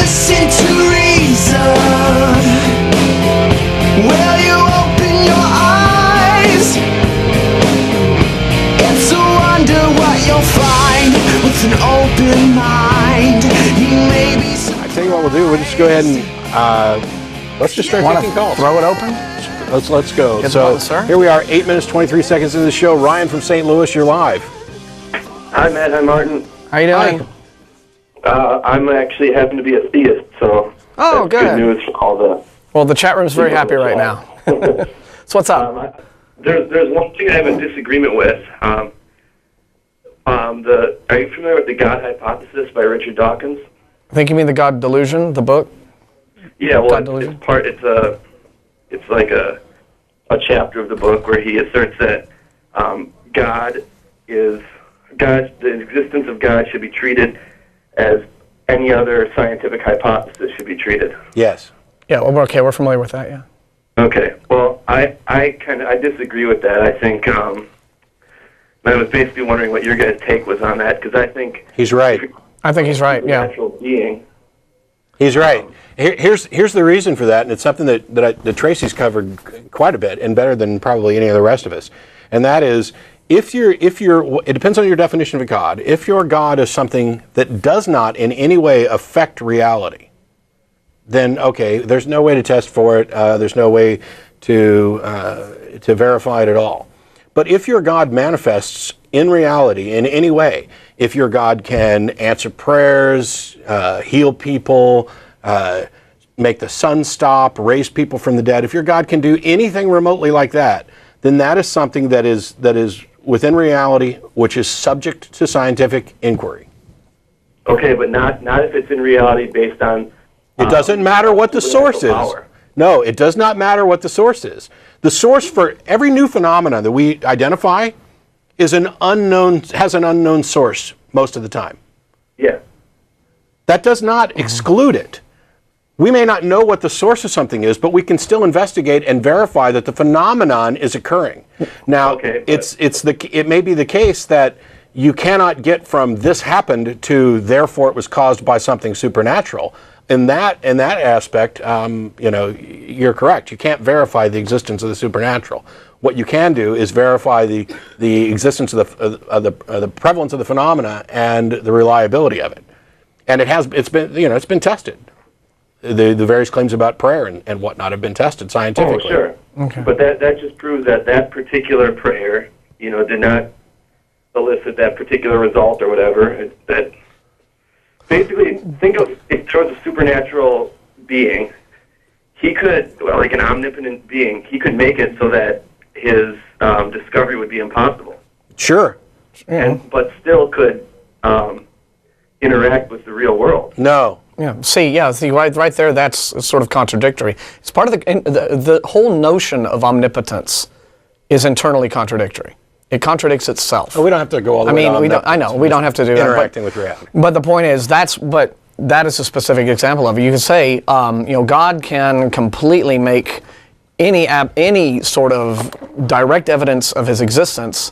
listen to reason? Will you open your eyes? It's a wonder what you'll find with an open mind. He may be I tell you what we'll do. We'll just go ahead and let's just start taking calls. Throw it open? Let's go. Get the So button, sir. here we are, 8 minutes, 23 seconds into the show. Ryan from St. Louis, you're live. Hi, Matt. Hi, Martin. How you doing? I'm actually happen to be a theist, so Oh, that's good. news for all the. Well, the chat room's very happy right now. So what's up? There's one thing I have a disagreement with. Are you familiar with the God hypothesis by Richard Dawkins? I think you mean the God Delusion, the book? Yeah, well, God Delusion? it's like a chapter of the book where he asserts that the existence of God should be treated as any other scientific hypothesis should be treated. Yes. Yeah, well, we're familiar with that, yeah. Okay. Well, I disagree with that. I think I was basically wondering what your guys' take was on that, because I think He's right. I think he's right, yeah. natural being. He's right. Here's the reason for that, and it's something that Tracy's covered quite a bit, and better than probably any of the rest of us. And that is, it depends on your definition of a God. If your God is something that does not in any way affect reality, then okay, there's no way to test for it. There's no way to verify it at all. But if your God manifests in reality in any way, if your God can answer prayers, heal people, make the sun stop, raise people from the dead, if your God can do anything remotely like that, then that is something that is within reality, which is subject to scientific inquiry. Okay, but not if it's in reality based on. It doesn't matter what the source is. Power. No, it does not matter what the source is. The source for every new phenomenon that we identify has an unknown source most of the time. Yeah. That does not exclude it. We may not know what the source of something is, but we can still investigate and verify that the phenomenon is occurring. Now, Okay, it may be the case that you cannot get from this happened to therefore it was caused by something supernatural. In that aspect, you're correct. You can't verify the existence of the supernatural. What you can do is verify the existence of the prevalence of the phenomena and the reliability of it. And it's been tested. The various claims about prayer and whatnot have been tested scientifically. Oh, sure. Okay. But that just proves that particular prayer, did not elicit that particular result or whatever. That basically, think of it towards a supernatural being. He could, like an omnipotent being, he could make it so that his discovery would be impossible. Sure. But still could interact with the real world. No. Yeah. See, right there, that's sort of contradictory. It's part of the whole notion of omnipotence is internally contradictory. It contradicts itself. We don't have to go all the way down. we don't have to do that. Interacting with reality. But the point is, that is a specific example of it. You can say, God can completely make any sort of direct evidence of his existence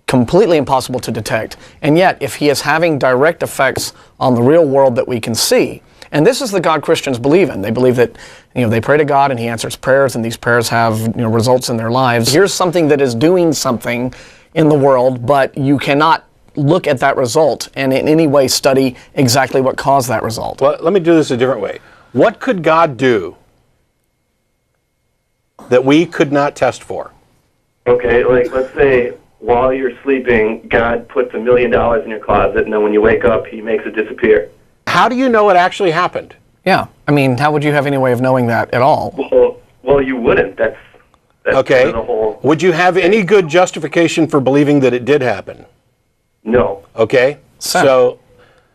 completely impossible to detect. And yet, if he is having direct effects on the real world that we can see, and this is the God Christians believe in. They believe that they pray to God and he answers prayers, and these prayers have results in their lives. Here's something that is doing something in the world, but you cannot look at that result and in any way study exactly what caused that result. Well, let me do this a different way. What could God do that we could not test for? Okay, like let's say while you're sleeping, God puts $1 million in your closet, and then when you wake up, he makes it disappear. How do you know it actually happened? Yeah, how would you have any way of knowing that at all? Well, you wouldn't. That's okay. The whole. Would you have any good justification for believing that it did happen? No. Okay. So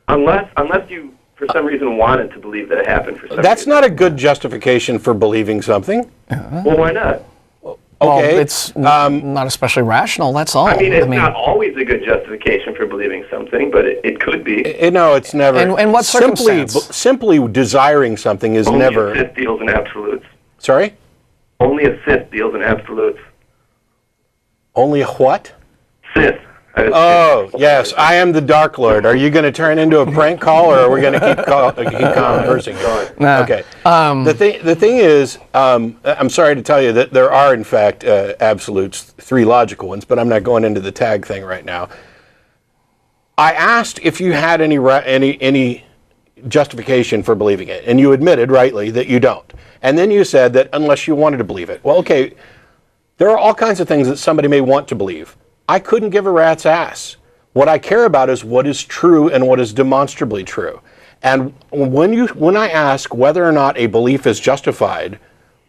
unless you for some reason wanted to believe that it happened for some reason. That's not a good justification for believing something. Well, why not? Okay. Well, it's not especially rational, that's all. It's not always a good justification for believing something, but it could be. No, it's never. And what circumstance? Simply desiring something is Only never. Only a Sith deals in absolutes. Sorry? Only a Sith deals in absolutes. Only a what? Sith. Oh, yes, I am the Dark Lord. Are you going to turn into a prank call, or are we going to keep conversing? Nah. Okay. The thing is, I'm sorry to tell you that there are, in fact, absolutes, 3 logical ones, but I'm not going into the tag thing right now. I asked if you had any justification for believing it, and you admitted rightly that you don't. And then you said that unless you wanted to believe it. Well, okay, there are all kinds of things that somebody may want to believe. I couldn't give a rat's ass. What I care about is what is true and what is demonstrably true. And when I ask whether or not a belief is justified,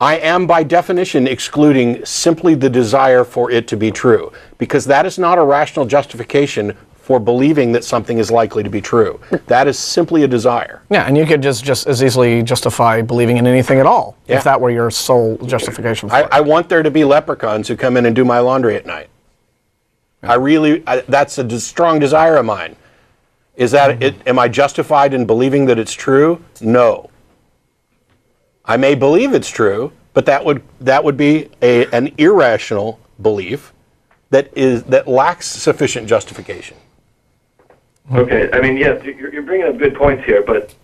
I am by definition excluding simply the desire for it to be true, because that is not a rational justification for believing that something is likely to be true. That is simply a desire. Yeah, and you could just as easily justify believing in anything at all, if that were your sole justification for it. I want there to be leprechauns who come in and do my laundry at night. That's a strong desire of mine. Is that it? Am I justified in believing that it's true? No. I may believe it's true, but that would be an irrational belief that lacks sufficient justification. Okay, I mean, yes, you're bringing up good points here, but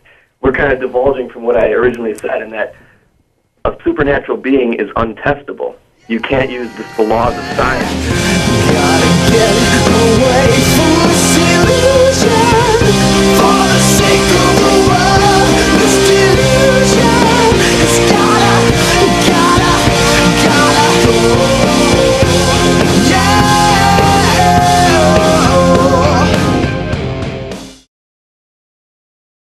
we're kind of divulging from what I originally said, in that a supernatural being is untestable. You can't use the laws of science. Gotta get away from this illusion for the sake of the